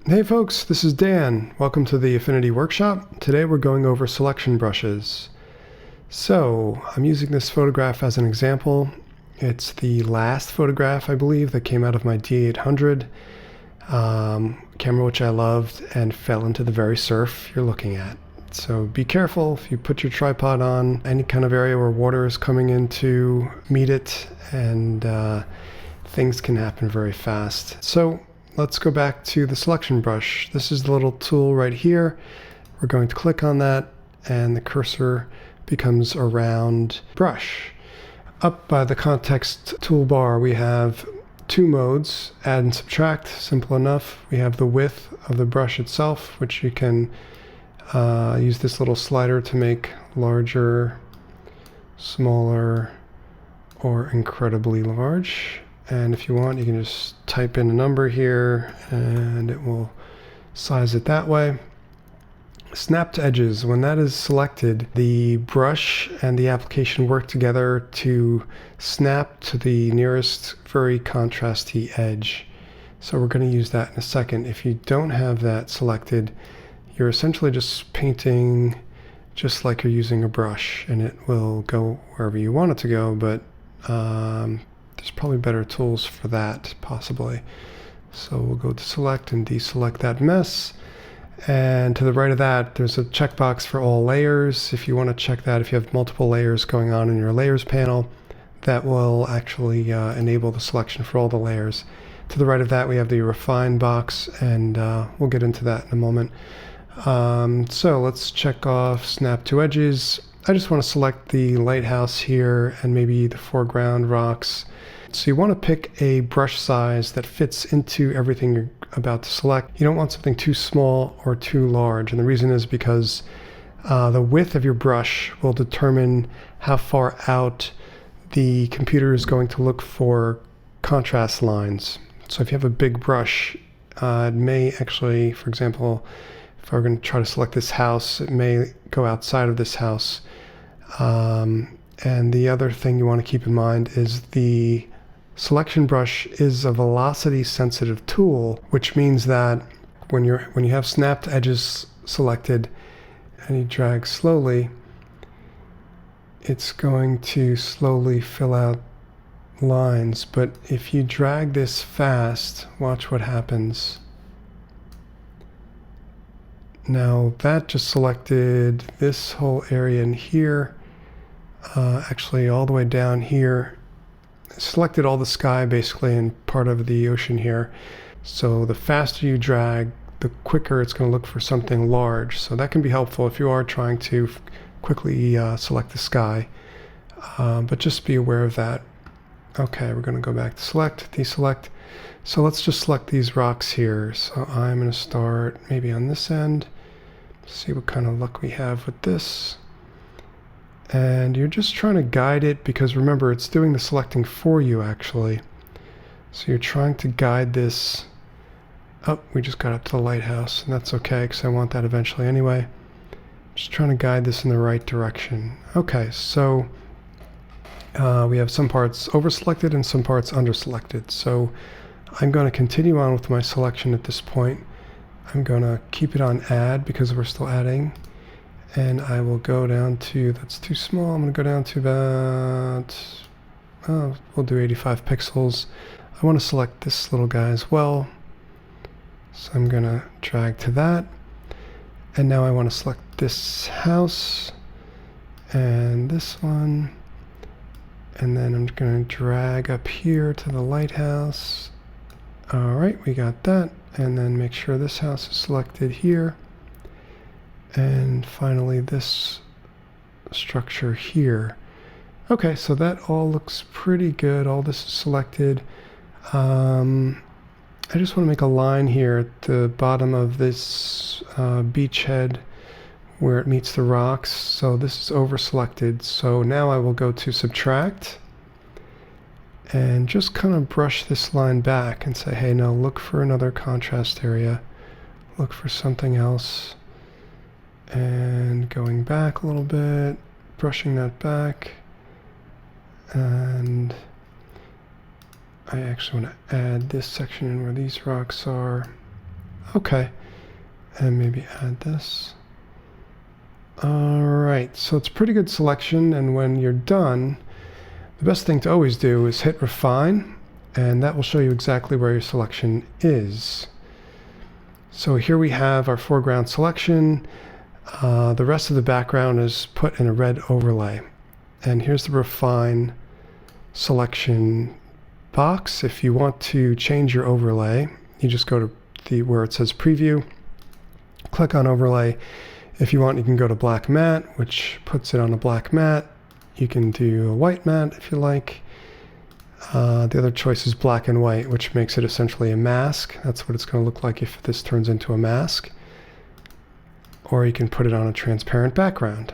Hey folks, this is Dan. Welcome to the Affinity Workshop. Today we're going over selection brushes. So I'm using this photograph as an example. It's the last photograph, I believe, that came out of my D800 camera, which I loved and fell into the very surf you're looking at. So be careful if you put your tripod on any kind of area where water is coming in to meet it, and things can happen very fast. So let's go back to the selection brush. This is the little tool right here. We're going to click on that and the cursor becomes a round brush. Up by the context toolbar we have two modes, add and subtract, simple enough. We have the width of the brush itself, which you can use this little slider to make larger, smaller, or incredibly large. And if you want, you can just type in a number here and it will size it that way. Snapped edges, when that is selected, the brush and the application work together to snap to the nearest very contrasty edge. So we're going to use that in a second. If you don't have that selected, you're essentially just painting just like you're using a brush, and it will go wherever you want it to go, but there's probably better tools for that, possibly. So we'll go to select and deselect that mess. And to the right of that, there's a checkbox for all layers. If you want to check that, if you have multiple layers going on in your layers panel, that will actually enable the selection for all the layers. To the right of that, we have the refine box, and we'll get into that in a moment. So let's check off snap to edges. I just want to select the lighthouse here and maybe the foreground rocks. So you want to pick a brush size that fits into everything you're about to select. You don't want something too small or too large. And the reason is because the width of your brush will determine how far out the computer is going to look for contrast lines. So if you have a big brush, it may actually, for example, if we're going to try to select this house, it may go outside of this house. And the other thing you want to keep in mind is the selection brush is a velocity sensitive tool, which means that when you have snapped edges selected and you drag slowly, it's going to slowly fill out lines. But if you drag this fast, watch what happens. Now that just selected this whole area in here, actually all the way down here. Selected all the sky basically and part of the ocean here. So the faster you drag, the quicker it's going to look for something large. So that can be helpful if you are trying to quickly select the sky. But just be aware of that. Okay, we're going to go back to select, deselect. So let's just select these rocks here. So I'm going to start maybe on this end. See what kind of luck we have with this. And you're just trying to guide it, because remember, it's doing the selecting for you actually. So you're trying to guide this. Oh, we just got up to the lighthouse, and that's okay because I want that eventually anyway. Just trying to guide this in the right direction. Okay, so we have some parts over selected and some parts under selected. So I'm going to continue on with my selection at this point. I'm going to keep it on add because we're still adding. And I will go down to, that's too small, I'm going to go down to about, we'll do 85 pixels. I want to select this little guy as well. So I'm going to drag to that. And now I want to select this house and this one. And then I'm going to drag up here to the lighthouse. All right, we got that. And then make sure this house is selected here. And finally this structure here. Okay, so that all looks pretty good. All this is selected. I just want to make a line here at the bottom of this beachhead where it meets the rocks. So this is over selected. So now I will go to subtract and just kind of brush this line back and say, hey, no, look for another contrast area. Look for something else. And going back a little bit, brushing that back, and I actually want to add this section in where these rocks are. Okay, and maybe add this. All right, so it's a pretty good selection, and when you're done, the best thing to always do is hit refine, and that will show you exactly where your selection is. So here we have our foreground selection. The rest of the background is put in a red overlay. And here's the refine selection box. If you want to change your overlay, you just go to where it says preview, click on overlay. If you want, you can go to black matte, which puts it on a black matte. You can do a white matte if you like. The other choice is black and white, which makes it essentially a mask. That's what it's going to look like if this turns into a mask. Or you can put it on a transparent background.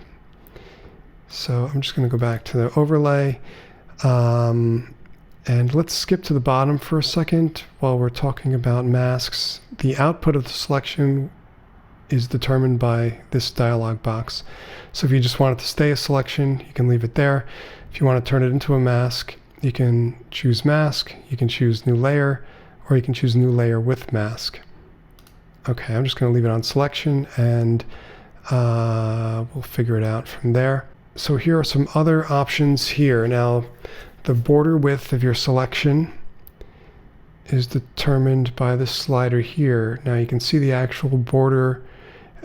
So I'm just going to go back to the overlay. And let's skip to the bottom for a second while we're talking about masks. The output of the selection is determined by this dialog box. So if you just want it to stay a selection, you can leave it there. If you want to turn it into a mask, you can choose mask, you can choose new layer, or you can choose new layer with mask. Okay, I'm just going to leave it on selection, and we'll figure it out from there. So here are some other options here. Now, the border width of your selection is determined by this slider here. Now you can see the actual border,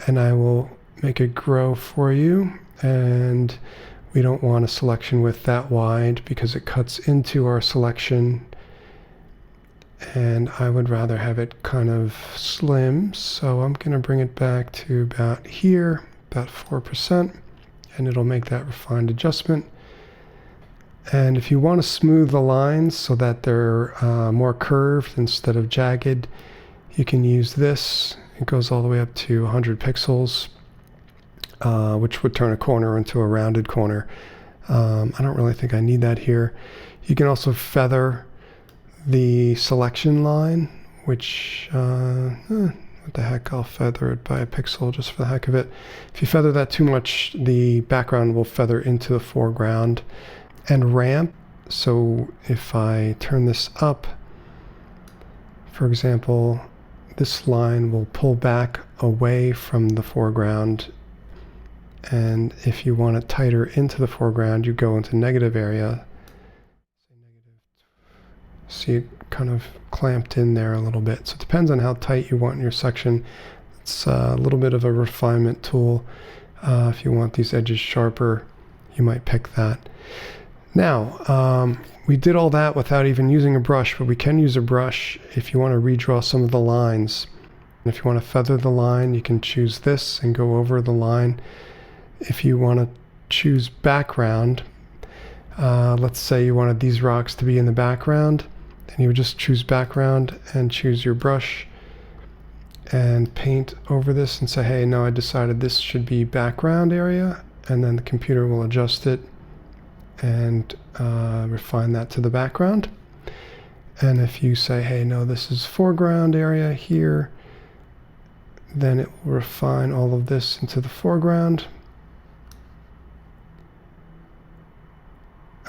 and I will make it grow for you. And we don't want a selection width that wide because it cuts into our selection. And I would rather have it kind of slim. So I'm going to bring it back to about here, about 4%, and it'll make that refined adjustment. And if you want to smooth the lines so that they're more curved instead of jagged, you can use this. It goes all the way up to 100 pixels, which would turn a corner into a rounded corner. I don't really think I need that here. You can also feather the selection line, which, what the heck, I'll feather it by a pixel just for the heck of it. If you feather that too much, the background will feather into the foreground. And ramp, so if I turn this up, for example, this line will pull back away from the foreground, and if you want it tighter into the foreground, you go into negative area. See it kind of clamped in there a little bit. So it depends on how tight you want your section. It's a little bit of a refinement tool. If you want these edges sharper, you might pick that. Now, we did all that without even using a brush, but we can use a brush if you want to redraw some of the lines. And if you want to feather the line, you can choose this and go over the line. If you want to choose background, let's say you wanted these rocks to be in the background, then you would just choose background and choose your brush and paint over this and say, hey, no, I decided this should be background area, and then the computer will adjust it and refine that to the background. And if you say, hey, no, this is foreground area here, then it will refine all of this into the foreground.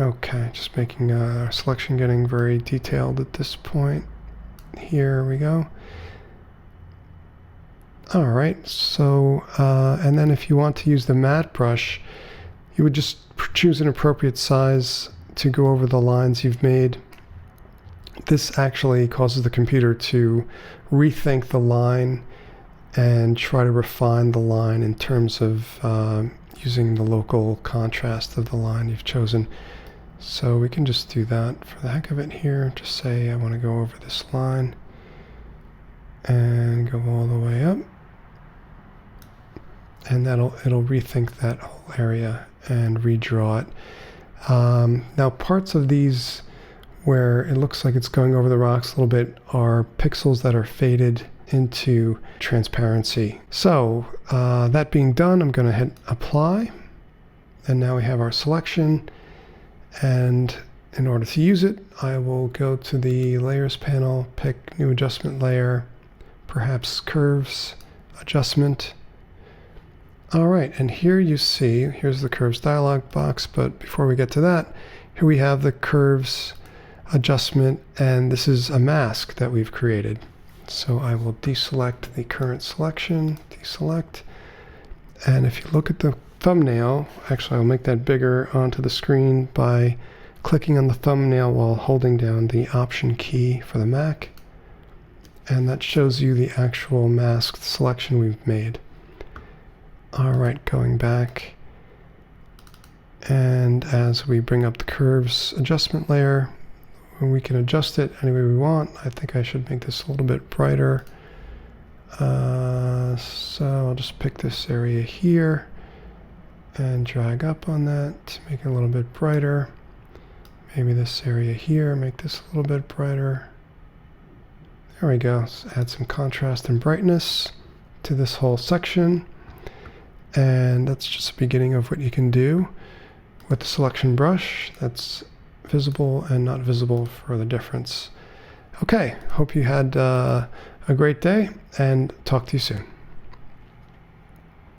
Okay, just making our selection getting very detailed at this point. Here we go. All right, so, and then if you want to use the matte brush, you would just choose an appropriate size to go over the lines you've made. This actually causes the computer to rethink the line and try to refine the line in terms of using the local contrast of the line you've chosen. So we can just do that for the heck of it here. Just say I want to go over this line and go all the way up. And it'll rethink that whole area and redraw it. Now parts of these where it looks like it's going over the rocks a little bit are pixels that are faded into transparency. So that being done, I'm going to hit apply, and now we have our selection. And in order to use it, I will go to the layers panel, pick new adjustment layer, perhaps curves adjustment. All right, and here you see, here's the curves dialog box, but before we get to that, here we have the curves adjustment, and this is a mask that we've created. So I will deselect the current selection, deselect. And if you look at the thumbnail, actually I'll make that bigger onto the screen by clicking on the thumbnail while holding down the Option key for the Mac. And that shows you the actual masked selection we've made. All right, going back. And as we bring up the curves adjustment layer, we can adjust it any way we want. I think I should make this a little bit brighter. So I'll just pick this area here and drag up on that to make it a little bit brighter. Maybe this area here, make this a little bit brighter. There we go. Let's add some contrast and brightness to this whole section. And that's just the beginning of what you can do with the selection brush that's visible and not visible for the difference. Okay, hope you had a great day, and talk to you soon.